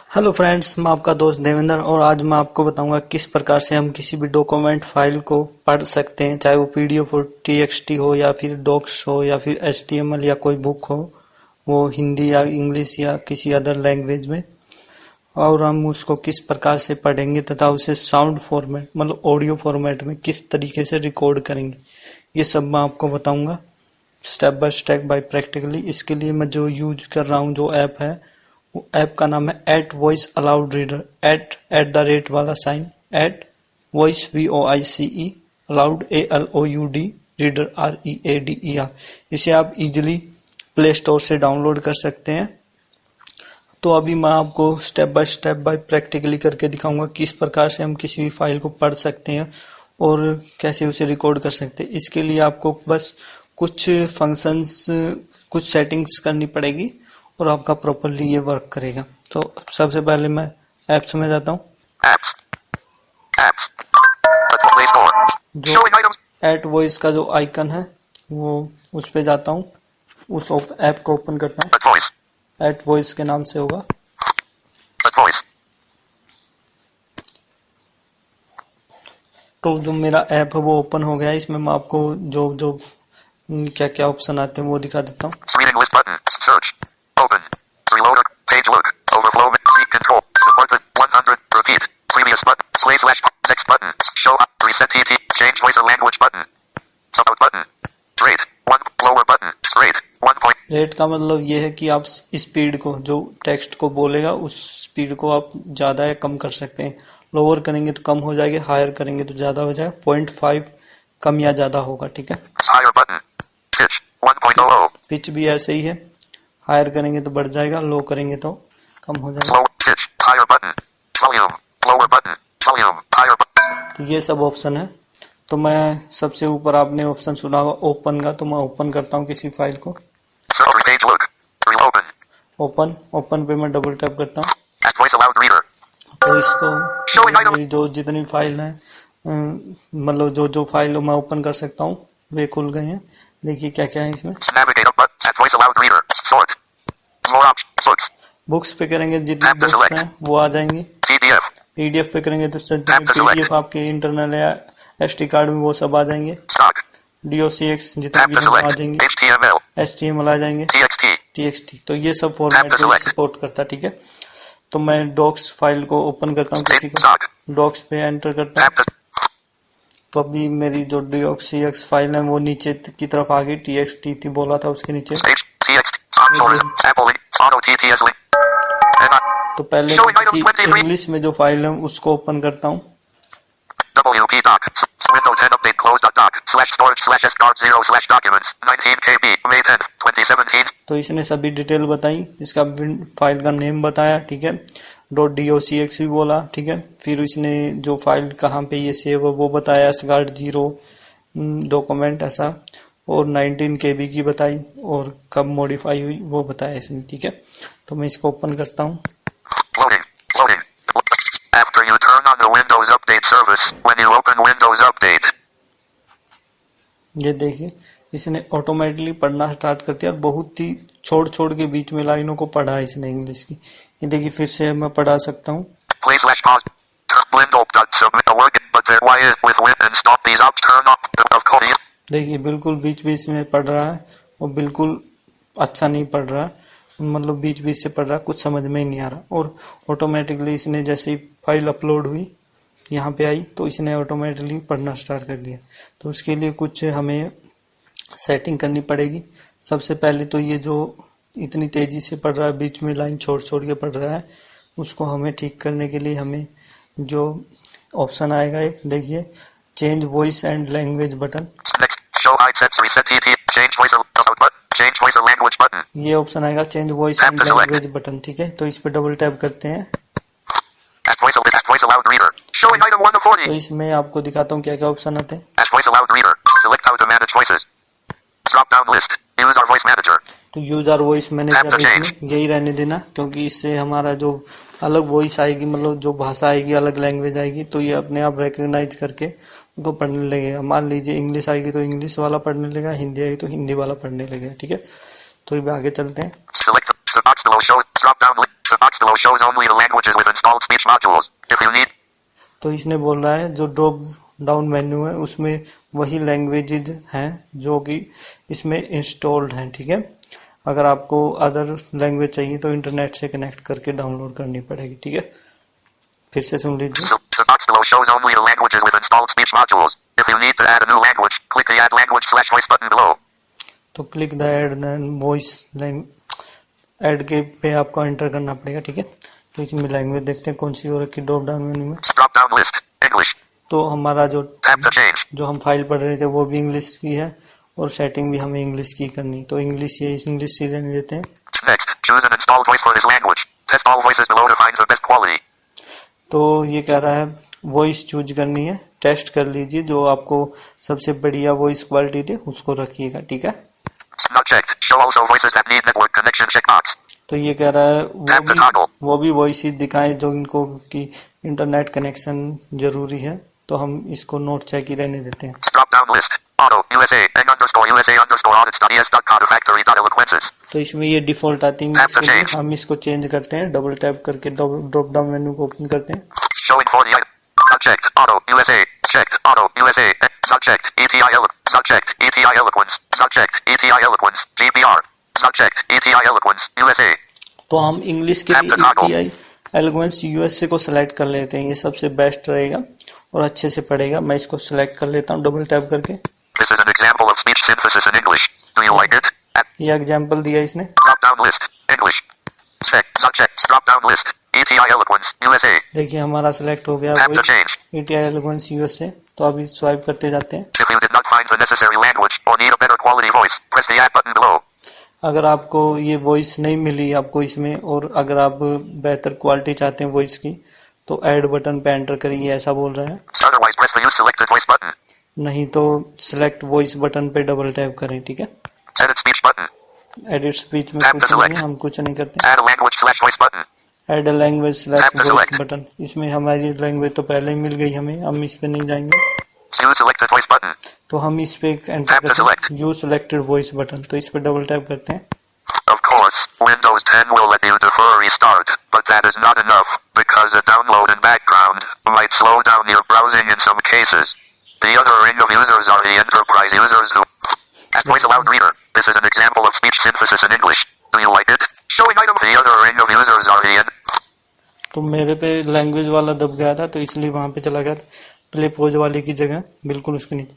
Hello friends, मैं आपका दोस्त देवेंद्र और आज मैं आपको बताऊंगा किस प्रकार से हम किसी भी डॉक्यूमेंट फाइल को पढ़ सकते हैं, चाहे वो पीडीएफ हो, टीएक्सटी हो या फिर डॉक्स हो या फिर एचटीएमएल या कोई बुक हो, वो हिंदी या इंग्लिश या किसी अदर लैंग्वेज में। और हम उसको किस प्रकार से पढ़ेंगे तथा उसे साउंड फॉर्मेट मतलब ऑडियो फॉर्मेट में किस तरीके से रिकॉर्ड करेंगे, ये सब मैं आपको बताऊंगा step by step by practically. इसके लिए मैं जो यूज कर रहा हूँ, जो ऐप है, वो ऐप का नाम है at voice aloud reader. At the rate वाला sign, at voice VOICE aloud ALOUD reader READER। इसे आप इजीली प्ले स्टोर से डाउनलोड कर सकते हैं। तो अभी मैं आपको स्टेप बाय प्रैक्टिकली करके दिखाऊंगा किस प्रकार से हम किसी भी फाइल को पढ़ सकते हैं और कैसे उसे रिकॉर्ड कर सकते हैं। इसके लिए आपको बस कुछ फंक्शंस, कुछ सेटिंग्स करनी पड़ेगी और आपका प्रॉपरली ये वर्क करेगा। तो सबसे पहले मैं ऐप्स में जाता हूँ। जो एट वॉइस का जो आइकन है वो उस पे जाता हूँ, उस ऐप को ओपन करता हूँ। एट वॉइस के नाम से होगा। तो जो मेरा ऐप है वो ओपन हो गया है। इसमें मैं आपको जो जो क्या क्या ऑप्शन आते हैं वो दिखा देता हूँ। रेट का मतलब ये है कि आप स्पीड को, जो टेक्स्ट को बोलेगा उस स्पीड को आप ज्यादा या कम कर सकते हैं। लोअर करेंगे तो कम हो जाएगा, हायर करेंगे तो ज्यादा हो जाएगा। 0.5 कम या ज्यादा होगा, ठीक है। पिच भी ऐसे ही है, हायर करेंगे तो बढ़ जाएगा, लो करेंगे तो कम हो जाएगा। तो ये सब ऑप्शन है। तो मैं सबसे ऊपर आपने ऑप्शन सुना होगा ओपन का, तो मैं ओपन करता हूँ किसी फाइल को। ओपन पे मैं डबल टैप करता हूँ। तो इसको मेरी जो जितनी फाइल है, मतलब जो जो फाइल मैं ओपन कर सकता हूँ वे खुल गए हैं। देखिए क्या क्या है इसमें। बुक्स पे करेंगे जितनी बुक्स हैं वो आ जाएंगी। पीडीएफ पे करेंगे तो पीडीएफ आपके इंटरनल या एसडी कार्ड में वो सब आ जाएंगे। DOCX जितने भी हैं आ जाएंगे। HTML आ जाएंगे। TXT, तो ये सब फॉर्मेट को सपोर्ट करता है, ठीक है। तो मैं डॉक्स फाइल को ओपन करता हूँ, किसी को डॉक्स पे एंटर करता हूँ। तो अभी मेरी जो DOCX फाइल है वो नीचे की तरफ आ गई। TXT थी बोला था उसके नीचे। तो पहले किसी इंग्लिश में जो फाइल है उसको ओपन करता हूँ। तो इसने सभी डिटेल बताई, इसका फाइल का नेम बताया, ठीक है। .docx भी बोला, ठीक है। फिर इसने जो फाइल कहाँ पे ये सेव है वो बताया, SGARD 0 डॉक्यूमेंट ऐसा, और 19 KB की बताई और कब मॉडिफाई हुई वो बताया इसने, ठीक है। तो मैं इसको ओपन करता हूँ। After you turn on the Windows Update service, when you open Windows Update, ये देखिए इसने ऑटोमेटिकली पढ़ना स्टार्ट कर दिया। बहुत ही छोड़ के बीच में लाइनों को पढ़ा है इसने इंग्लिश की। ये देखिए फिर से मैं पढ़ा सकता हूँ। देखिए बिल्कुल बीच में पढ़ रहा है और बिल्कुल अच्छा नहीं पढ़ रहा है, मतलब बीच से पढ़ रहा है, कुछ समझ में ही नहीं आ रहा। और ऑटोमेटिकली इसने जैसे ही फाइल अपलोड हुई यहाँ पे आई तो इसने ऑटोमेटिकली पढ़ना स्टार्ट कर दिया। तो उसके लिए कुछ हमें सेटिंग करनी पड़ेगी। सबसे पहले तो ये जो इतनी तेजी से पढ़ रहा है, बीच में लाइन छोड़ के पढ़ रहा है, उसको हमें ठीक करने के लिए हमें जो ऑप्शन आएगा एक, देखिए, change voice and language button. ये ऑप्शन आएगा change voice and language button, ठीक है। तो इस पे डबल टैप करते हैं। तो इसमें आपको दिखाता हूँ क्या क्या ऑप्शन आते हैं। तो यूजर वॉइस मैनेजर इसमें यही रहने देना, क्योंकि इससे हमारा जो अलग वॉइस आएगी, मतलब जो भाषा आएगी, अलग लैंग्वेज आएगी, तो ये अपने आप रिकॉग्नाइज करके उनको पढ़ने लगेगा। मान लीजिए इंग्लिश आएगी तो इंग्लिश वाला पढ़ने लगेगा, हिंदी आएगी तो हिंदी वाला पढ़ने लगेगा, ठीक है। तो ये आगे चलते हैं। The box below shows only the languages with installed speech modules. If you need, तो इसने बोल रहा है जो ड्रॉप डाउन मेन्यू है उसमें वही लैंग्वेजेज हैं जो कि इसमें इंस्टॉल्ड हैं, ठीक है। अगर आपको अदर लैंग्वेज चाहिए तो इंटरनेट से कनेक्ट करके डाउनलोड करनी पड़ेगी, ठीक है। फिर से सुन लीजिए। the box below shows only the languages with installed speech modules. If you need to add a new language, click the add language/voice button below. तो click the add voice add के पे आपको एंटर करना पड़ेगा, ठीक है। तो इसमें लैंग्वेज देखते हैं कौन सी हो रखी ड्रॉप डाउन मेन्यू में। Drop down list, English. तो हमारा Tab to change. जो हम फाइल पढ़ रहे थे वो भी इंग्लिश की है और सेटिंग भी हमें इंग्लिश की करनी, तो इंग्लिश ये इंग्लिश ही रहने देते हैं। Next, choose an installed voice for this language. Test all voices below to find the best quality. तो ये कह रहा है वॉइस चूज करनी है, टेस्ट कर लीजिए जो आपको सबसे बढ़िया वॉइस क्वालिटी दे उसको रखिएगा, ठीक है। Not checked. Show also voices that need network connection checkbox. तो ये कह रहा है वो भी वॉइस ही दिखाएं जो इनको कि इंटरनेट कनेक्शन जरूरी है, तो हम इसको नोट चेक ही रहने देते हैं। Drop down list. Auto USA n_USA_ audits.es.codifactory.eloquences. तो इसमें ये डिफॉल्ट आती है, इसके लिए हम इसको चेंज करते हैं, डबल टैप करके ड्रॉप डाउन मेन्यू को ओपन करते हैं। Showing 40 items. Not checked. Auto USA. Checked. Auto USA. Not checked. ETI Eloquence. Not checked. ETI Eloquence. GBR. Not checked. ETI Eloquence. USA. तो हम इंग्लिश के लिए ETI एलोक्वेंस यूएसए को select कर लेते हैं, ये सबसे बेस्ट रहेगा और अच्छे से पड़ेगा। मैं इसको सिलेक्ट कर लेता हूँ डबल टैप करके। This is an example of speech synthesis in English. Do you like it? ये एग्जाम्पल दिया इसने। Drop down list. English. Check. Not checked. Drop down list. ETI Eloquence. USA. देखिए हमारा सिलेक्ट हो गया Tap to change. ETI eloquence USA. तो अभी swipe करते जाते हैं। If you did not find the necessary language or need a better quality voice, press the add button below. अगर आपको ये वॉइस नहीं मिली आपको इसमें और अगर आप बेहतर क्वालिटी चाहते हैं वॉइस की तो ऐड बटन पे एंटर करिए, ऐसा बोल रहा है। Otherwise, press the use selected voice button. नहीं तो सिलेक्ट वॉइस बटन पे डबल टैप करें, ठीक है। Edit speech button. Edit speech में कुछ नहीं है, हम कुछ नहीं करते। Add a language/voice button. Add language voice button, इसमें हमारी लैंग्वेज तो पहले ही मिल गई हमें, हम इस पे नहीं जाएंगे। Use selected voice button. तो हम इस पे एंटर करते हैं यूज सिलेक्टेड वॉइस बटन, तो इस पे डबल टैप करते हैं। Of course, Windows 10 will let you defer restart, but that is not enough, because the download in background might slow down your browsing in some cases. The other ring of users are the enterprise users who... At Voice Aloud Reader, this is an example of speech synthesis in English. Do you like it? Showing item. The other ring of users are the... तो मेरे पे language वाला दब गया था तो इसलिए वहां पे चला गया था, प्ले पोज वाले की जगह बिल्कुल उसके नीचे।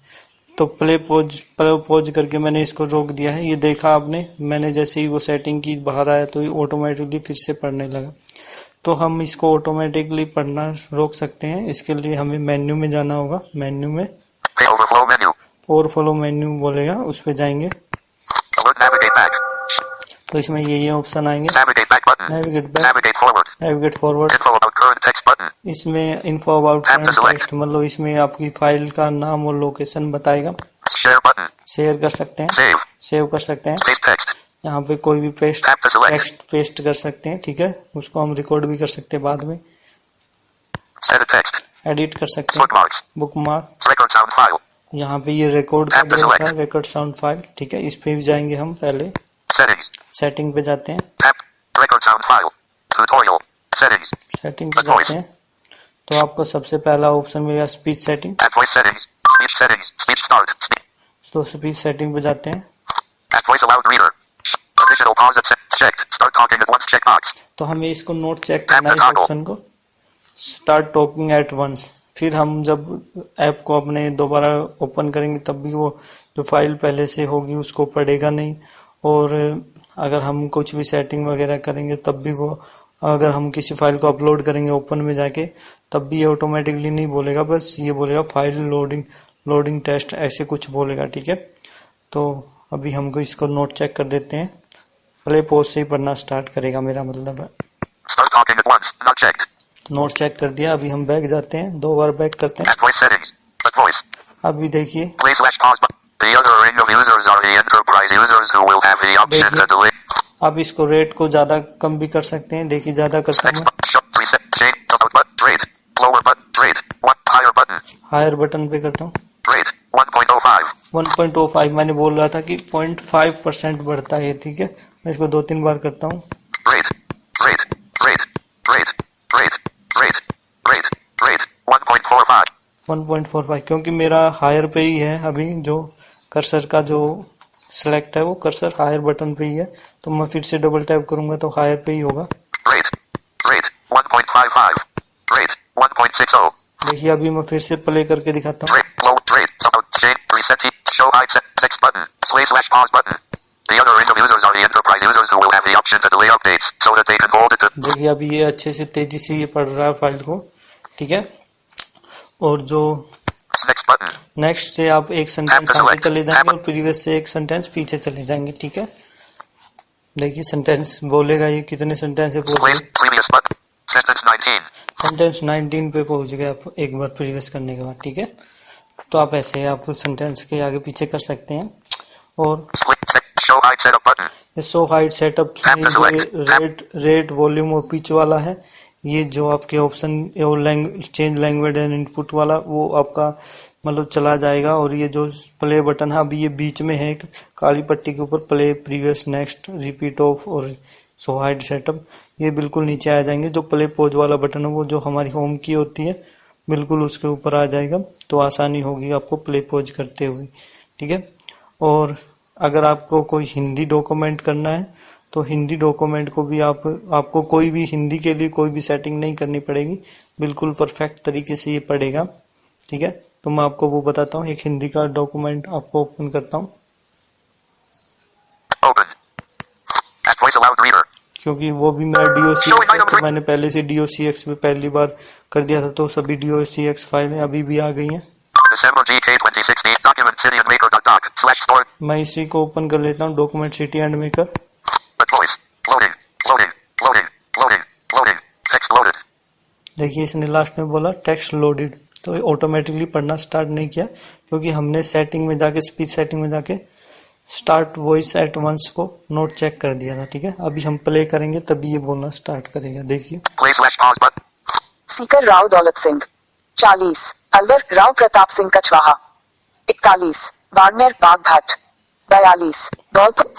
तो प्ले पोज करके मैंने इसको रोक दिया है। ये देखा आपने, मैंने जैसे ही वो सेटिंग की बाहर आया तो ये ऑटोमेटिकली फिर से पढ़ने लगा। तो हम इसको ऑटोमेटिकली पढ़ना रोक सकते हैं, इसके लिए हमें मेन्यू में जाना होगा। मेन्यू में ओवरफ्लो मेन्यू बोलेगा, उस पर जाएंगे तो इसमें ये ऑप्शन आएंगे। नेविगेट बैक, नेविगेट फॉरवर्ड, इसमें इन्फो अबाउट करंट टेक्स्ट, मतलब इसमें आपकी फाइल का नाम और लोकेशन बताएगा। शेयर कर सकते हैं, सेव कर सकते हैं, यहाँ पे कोई भी टेक्स्ट पेस्ट कर सकते हैं, ठीक है। उसको हम रिकॉर्ड भी कर सकते हैं बाद में, एडिट कर सकते हैं। बुकमार्क, यहाँ पे ये रिकॉर्ड का दिया है, रिकॉर्ड साउंड फाइल, ठीक है। इस पे भी जाएंगे हम, पहले सेटिंग पे जाते हैं, सेटिंग पे जाते हैं तो आपको सबसे पहला ऑप्शन मिलेगा स्पीच सेटिंग। तो स्पीच सेटिंग पे जाते हैं तो हमें इसको नोट चेक करना है, इस ऑप्शन को स्टार्ट टॉकिंग एट वंस। फिर हम जब ऐप को अपने दोबारा ओपन करेंगे तब भी वो जो फाइल पहले से होगी उसको पढ़ेगा नहीं, और अगर हम कुछ भी सेटिंग वगैरह करेंगे तब भी वो, अगर हम किसी फाइल को अपलोड करेंगे ओपन में जाके तब भी ये ऑटोमेटिकली नहीं बोलेगा, बस ये बोलेगा फाइल लोडिंग टेस्ट, ऐसे कुछ बोलेगा, ठीक है। तो अभी हमको इसको नोट चेक कर देते हैं, प्ले पोज से ही पढ़ना स्टार्ट करेगा, मेरा मतलब है। नोट चेक कर दिया, अभी हम बैक जाते हैं, 2 बार बैक करते हैं। अभी देखिए अब इसको रेट को ज्यादा कम भी कर सकते हैं, देखिए ज्यादा करता हूँ, हायर बटन पे करता हूँ 1.05। मैंने बोल रहा था कि 0.5% बढ़ता है, ठीक है। मैं इसको 2-3 बार करता हूँ, 1.45 क्योंकि मेरा हायर पे ही है, अभी जो कर्सर का जो सिलेक्ट है वो कर्सर हायर बटन पे ही है, तो मैं फिर से डबल टैप करूंगा तो हायर पे ही होगा। Rate 1.55. Rate 1.60. देखिए अभी मैं फिर से प्ले करके दिखाता हूँ। Rate low rate about change reset show hide text button /pause button. The other random users are the enterprise users who will have the option to delay updates so that they can hold it. देखिए अभी ये अच्छे से तेजी से ये पढ़ रहा है फाइल को, ठीक है। और जो नेक्स्ट से आप एक सेंटेंस आगे चले जाएंगे और प्रीवियस से एक सेंटेंस पीछे चले जाएंगे, ठीक है। देखिए सेंटेंस बोलेगा ये कितने सेंटेंस पे पहुंच गए। सेंटेंस 19 पे पहुंच गए आप एक बार प्रीवियस करने के बाद, ठीक है। तो आप ऐसे आप सेंटेंस के आगे पीछे कर सकते हैं। और show hide setup rate volume और पिच वाला है, ये जो आपके ऑप्शन और चेंज लैंग्वेज एंड इनपुट वाला वो आपका मतलब चला जाएगा। और ये जो प्ले बटन है अभी ये बीच में है एक काली पट्टी के ऊपर, play previous next repeat of और शो हाइड सेटअप, ये बिल्कुल नीचे आ जाएंगे। जो प्ले पॉज वाला बटन है वो जो हमारी होम की होती है बिल्कुल उसके ऊपर आ जाएगा, तो आसानी होगी आपको प्ले पॉज करते हुए, ठीक है। और अगर आपको कोई हिंदी डॉक्यूमेंट करना है तो हिंदी डॉक्यूमेंट को भी आपको कोई भी हिंदी के लिए कोई भी सेटिंग नहीं करनी पड़ेगी, बिल्कुल परफेक्ट तरीके से ये पढ़ेगा, ठीक है। तो मैं आपको वो बताता हूँ, एक हिंदी का डॉक्यूमेंट आपको ओपन करता हूँ क्योंकि वो भी मेरा DOCX है, तो मैंने पहले से DOCX में पहली बार कर दिया था, तो सभी DOCX फाइलें अभी भी आ गई हैं। मैं इसी को ओपन कर लेता हूँ, डॉक्यूमेंट सिटी एंड मेकर। देखिए इसने लास्ट में बोला टेक्स्ट लोडेड, तो ऑटोमेटिकली पढ़ना स्टार्ट नहीं किया क्योंकि हमने सेटिंग में जाके स्पीच सेटिंग में जाके स्टार्ट वॉइस एट वंस को नोट चेक कर दिया था, ठीक है। अभी हम प्ले करेंगे तभी ये बोलना स्टार्ट करेगा। देखिए सीकर राव दौलत सिंह 40, अलवर राव प्रताप सिंह कछवाहा 41, बाड़मेर बागघाट 42, धौलपुर।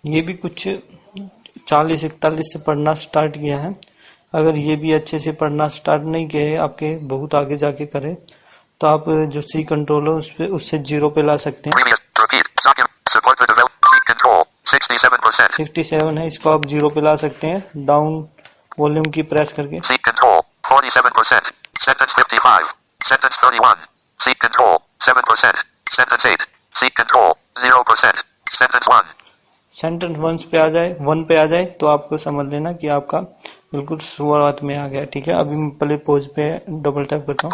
ये भी कुछ 40-41 से पढ़ना स्टार्ट किया है। अगर ये भी अच्छे से पढ़ना स्टार्ट नहीं किए आपके बहुत आगे जाके करें तो आप जो सी कंट्रोल है उससे 0 पे ला सकते हैं। 67 है, इसको आप 0 पे ला सकते हैं डाउन वॉल्यूम की प्रेस करके। सेंटेंस 1 पे आ जाए तो आपको समझ लेना कि आपका बिल्कुल शुरुआत में आ गया, ठीक है। अभी मैं पहले पोज पे डबल टैप करता हूँ।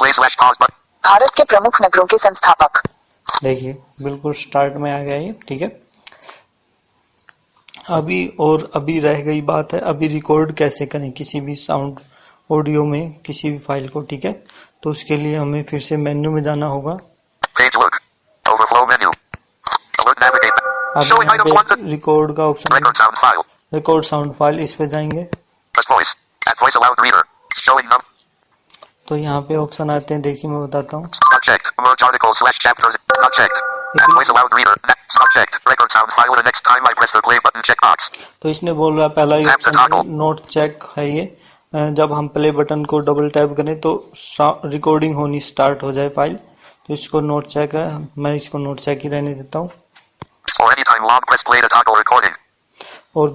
भारत के प्रमुख नगरों के संस्थापक, देखिए बिल्कुल स्टार्ट में आ गया ये, ठीक है। अभी रह गई बात है अभी रिकॉर्ड कैसे करें किसी भी साउंड ऑडियो में किसी भी फाइल को, ठीक है। तो उसके लिए हमें फिर से मेन्यू में जाना होगा। अब यहाँ पे रिकॉर्ड का ऑप्शन, रिकॉर्ड साउंड फाइल, इस पे जाएंगे तो यहाँ पे ऑप्शन आते हैं। देखिए मैं बताता हूँ, तो इसने बोल रहा है पहला ही ऑप्शन नोट चेक है ये, जब हम प्ले बटन को डबल टैप करें तो रिकॉर्डिंग होनी स्टार्ट हो जाए फाइल, तो इसको नोट चेक है, मैं इसको नोट चेक ही रहने देता हूँ। और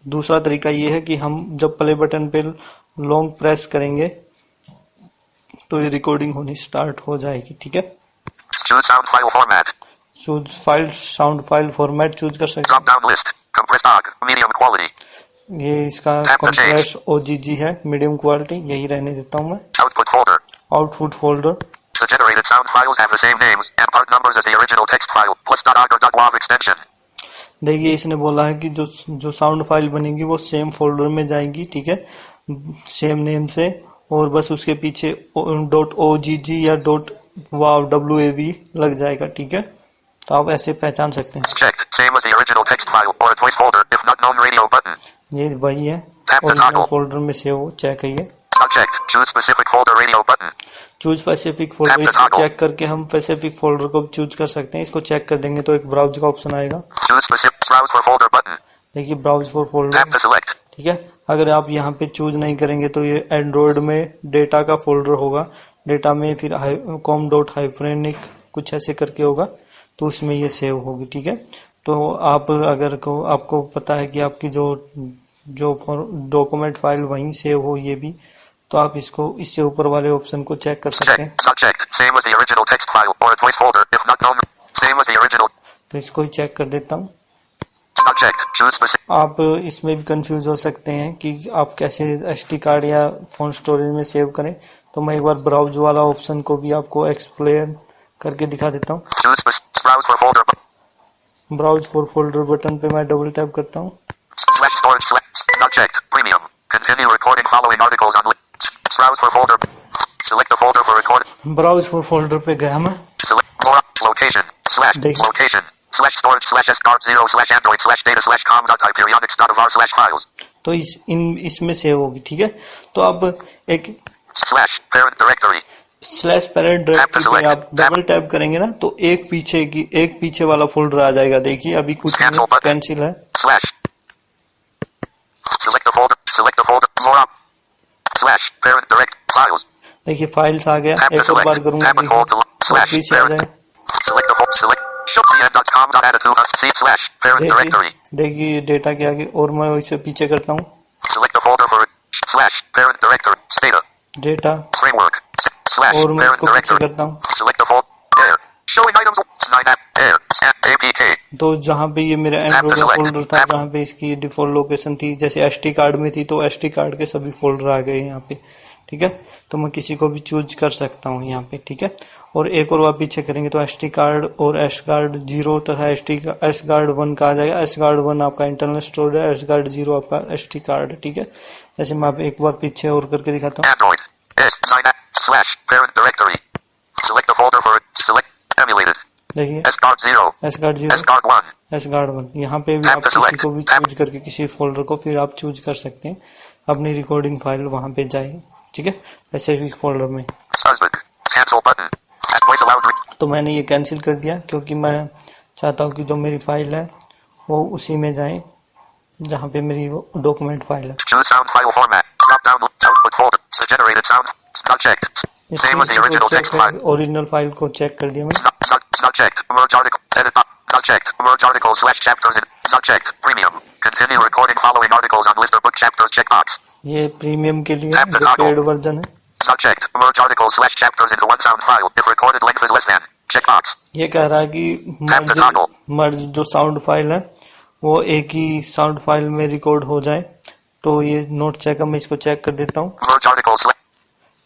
दूसरा तरीका ये है कि हम जब प्ले बटन पे लॉन्ग प्रेस करेंगे तो ये रिकॉर्डिंग होनी स्टार्ट हो जाएगी, ठीक है। Choose file sound file format choose कर सकते हैं। ये इसका कंप्रेस OGG है, मीडियम क्वालिटी, यही रहने देता हूँ मैं। आउटपुट फोल्डर, देखिए इसने बोला है कि जो साउंड फाइल बनेगी वो सेम फोल्डर में जाएगी, ठीक है, सेम नेम से, और बस उसके पीछे .ogg या .wav लग जाएगा, ठीक है। तो आप ऐसे पहचान सकते हैं। ये वही है ओरिजिनल फोल्डर में से वो चेक है। ये चूज स्पेसिफिक फोल्डर, इसको चेक करके हम स्पेसिफिक फोल्डर को चूज कर सकते हैं। इसको चेक कर देंगे तो एक ब्राउज का ऑप्शन आएगा। देखिए ब्राउज फॉर फोल्डर, ठीक है। अगर आप यहाँ पे चूज नहीं करेंगे तो ये एंड्रॉइड में डेटा का फोल्डर होगा, डेटा में फिर कॉम डॉट हाइफेनिक कुछ ऐसे करके होगा, तो उसमें ये सेव होगी। ठीक है, तो आप अगर को आपको पता है कि आपकी जो डॉक्यूमेंट फाइल वहीं सेव हो ये भी, तो आप इसको इससे ऊपर वाले ऑप्शन को चेक कर सकते हैं। तो इसको ही चेक कर देता हूँ। आप इसमें भी कंफ्यूज हो सकते हैं कि आप कैसे एसडी कार्ड या फोन स्टोरेज में सेव करें, तो मैं एक बार ब्राउज वाला ऑप्शन को भी आपको एक्सप्लेन करके दिखा देता हूँ। ब्राउज फॉर फोल्डर बटन पे मैं डबल टैप करता हूँ। ब्राउज फॉर फोल्डर पे गया मैं। देखिए तो इसमें सेव होगी। ठीक है, तो अब एक स्लैश पेरेंट डायरेक्टरी पे आप डबल टैप करेंगे ना, तो एक पीछे वाला फोल्डर आ जाएगा। देखिए अभी कुछ कैंसिल है। देखिए फाइल्स आ गया। एक और बार करूंगा, पीछे आ जाएगा। देखिए डेटा के आगे, और मैं इसे पीछे करता हूँ। डेटा और मैं इसको पीछे करता हूँ। तो जहाँ पे ये मेरा एंड्रॉइड फोल्डर था, जहाँ पे इसकी डिफॉल्ट लोकेशन थी, जैसे एसटी कार्ड में थी, तो एसटी कार्ड के सभी फोल्डर आ गए यहाँ पे। ठीक है, तो मैं किसी को भी चूज कर सकता हूँ यहाँ पे। ठीक है, और एक और बार पीछे करेंगे तो एसटी कार्ड और एस गार्ड 0 तथा एस गार्ड 1 का आ जाएगा। एस गार्ड 1 आपका इंटरनल स्टोरेज है, एस गार्ड 0 आपका एसटी कार्ड। ठीक है, जैसे मैं आप एक बार पीछे और करके दिखाता हूँ। देखिए एस गार्ड 0, एस गार्ड 1, यहाँ पे भी आप किसी को भी चूज करके किसी फोल्डर को फिर आप चूज कर सकते हैं, अपनी रिकॉर्डिंग फाइल वहां पे जाएगी। ठीक है, वैसे भी फोल्डर में। तो मैंने ये कैंसिल कर दिया, क्योंकि मैं चाहता हूँ कि जो मेरी फाइल है वो उसी में जाए जहाँ पे मेरी वो डॉक्यूमेंट फाइल है। ओरिजिनल फाइल को चेक कर दिया मैंने। ये प्रीमियम के लिए जो पेड वर्जन है। ये कह रहा है कि मर्ज जो साउंड फाइल है वो एक ही साउंड फाइल में रिकॉर्ड हो जाए, तो ये नोट चेक मैं इसको चेक कर देता हूँ।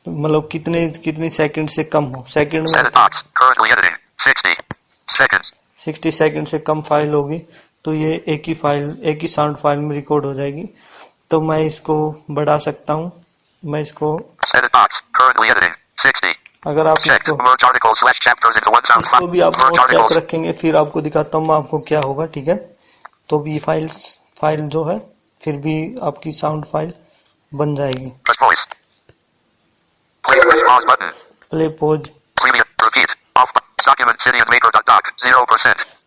मतलब कितने सेकंड से कम हो। सेकंड में 60 सेकंड से कम फाइल होगी तो ये एक ही साउंड फाइल में रिकॉर्ड हो जाएगी। तो मैं इसको बढ़ा सकता हूँ। मैं इसको अगर आप इसको भी आप नोट चेक रखेंगे, फिर आपको दिखाता हूँ मैं आपको क्या होगा। ठीक है, तो भी फाइल जो है फिर भी आपकी साउंड फाइल बन जाएगी। प्ले पॉज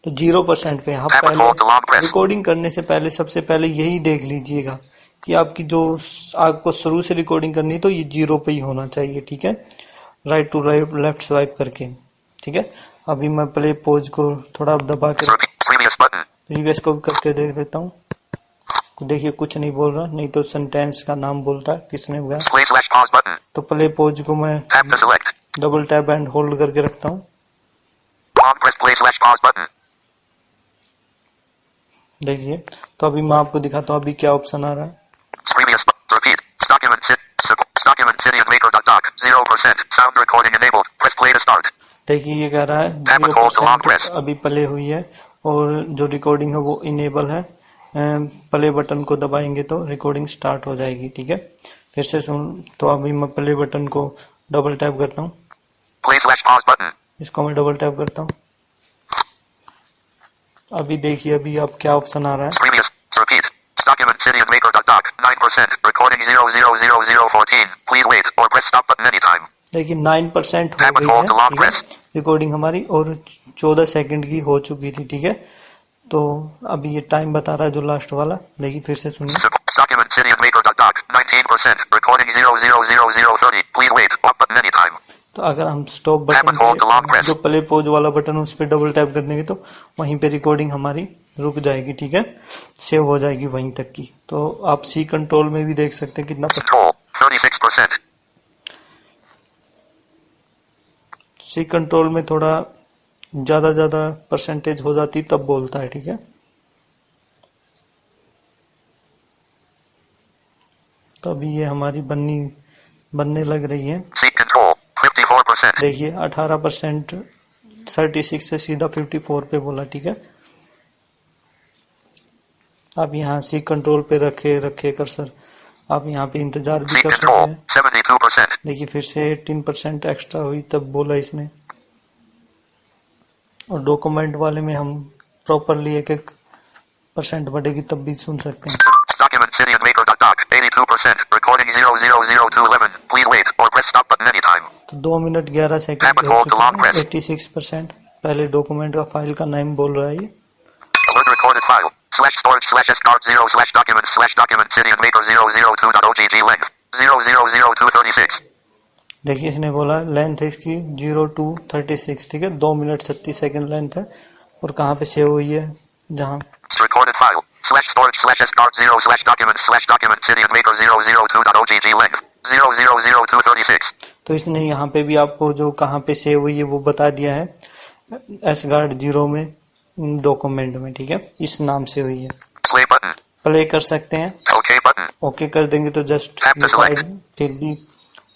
तो 0% पे आप पहले रिकॉर्डिंग करने से पहले सबसे पहले यही देख लीजिएगा कि आपकी जो आपको शुरू से रिकॉर्डिंग करनी है तो ये 0 पे ही होना चाहिए। ठीक है, right to right left swipe करके। ठीक है, अभी मैं प्ले पॉज को थोड़ा दबा के प्रीवियस को करके देख लेता हूँ। देखिए कुछ नहीं बोल रहा, नहीं तो सेंटेंस का नाम बोलता है किसने हुआ। तो प्ले पॉज को मैं डबल टैप एंड होल्ड करके रखता हूँ। देखिए, तो अभी मैं आपको दिखाता हूँ अभी क्या ऑप्शन आ रहा है। देखिए ये कह रहा है 0% अभी प्ले हुई है और जो रिकॉर्डिंग है वो इनेबल है। प्ले बटन को दबाएंगे तो रिकॉर्डिंग स्टार्ट हो जाएगी। ठीक है, फिर से सुन। तो अभी मैं प्ले बटन को डबल टैप करता हूँ। इसको मैं डबल टैप करता हूँ। अभी देखिए अभी आप क्या ऑप्शन आ रहा है। देखिए 9% हो गई है। ठीक है, रिकॉर्डिंग हमारी और 14 सेकंड की हो चुकी थी। ठीक है, तो अभी ये टाइम बता रहा है जो लास्ट वाला। देखिए फिर से सुनिए। तो अगर हम stop Tap and hold to long button पे press. जो प्ले पॉज वाला बटन उस पर डबल टैप कर देंगे तो वहीं पे रिकॉर्डिंग हमारी रुक जाएगी, ठीक है, सेव हो जाएगी वहीं तक की। तो आप सी कंट्रोल में भी देख सकते हैं कितना Control 36%. सी कंट्रोल में थोड़ा ज्यादा परसेंटेज हो जाती तब बोलता है, ठीक है। तो अभी ये हमारी बनने लग रही है। C control 54%. देखिए 18%, 36 से सीधा 54 पे बोला, ठीक है। आप यहाँ सी कंट्रोल पे रखे कर्सर, आप यहाँ पे इंतजार भी C कर सकते control हैं। 72%. देखिए फिर से 18% एक्स्ट्रा हुई तब बोला इसने। और डॉक्यूमेंट वाले में हम प्रॉपरली 1% बढ़ेगी तब भी सुन सकते हैं। Document CityandMaker.doc 82%. Recording 000211. Please wait or press stop button anytime. तो 2 मिनट 11 Tap सेकंड and हो hold to long चुके हैं। press. 86%। पहले डॉक्यूमेंट का फाइल का नाम बोल रहा है ये। Word recorded file. /storage/scart0/document CityandMaker 002.ogg length 000236. देखिए इसने बोला लेंथ है इसकी 0236, ठीक है, 2 मिनट 36 सेकंड लेंथ है। और कहाँ पे सेव हुई है, जहाँ Recorded file. /storage/scart0/document CityandMaker 002.ogg length 000236. तो इसने यहाँ पे भी आपको जो कहाँ पे सेव हुई है वो बता दिया है, एसगार्ड 0 में डॉक्यूमेंट में, ठीक है, इस नाम से हुई है। Play button. प्ले कर सकते हैं। OK button. ओके कर देंगे तो जस्ट Tap to select. फिर भी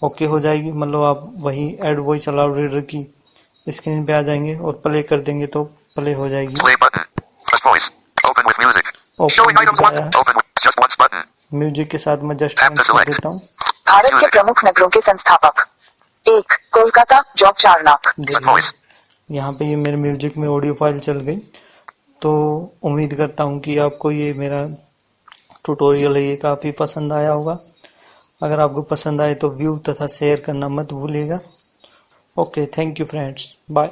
ओके हो जाएगी, मतलब आप वही एड वॉइस अलाउड रीडर की स्क्रीन पे आ जाएंगे और प्ले कर देंगे तो प्ले हो जाएगी। Play button. A voice. Open with music. Showing items one. Open with just once button. Music के साथ मैं जस्ट Tap to कर select. देता हूँ। भारत के प्रमुख नगरों के संस्थापक 1. Kolkata, job 4 lakh. A voice. यहाँ पे ये मेरे म्यूजिक में ऑडियो फाइल चल गई। तो उम्मीद करता हूँ कि आपको ये मेरा ट्यूटोरियल है ये काफ़ी पसंद आया होगा। अगर आपको पसंद आए तो व्यू तथा शेयर करना मत भूलिएगा। Okay, thank you friends, bye.